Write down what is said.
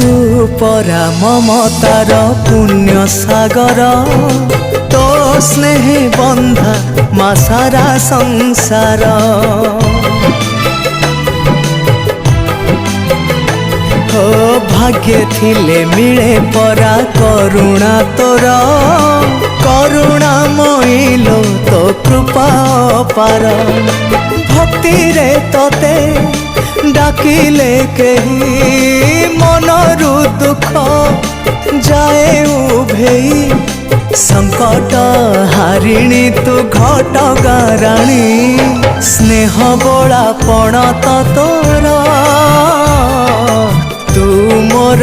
तू परा ममतार पुण्य सागर तो स्नेह बंधा मा सारा संसार हो भाग्य थिले मिले परा करुणा तोर करुणा मोइलो तो कृपा पार भक्ति रे तोते डाकिले कही मनरु दुख जाए उभेई संकट हारिणी तू घटगाराणी स्नेह बोला पण तो तोर तू मोर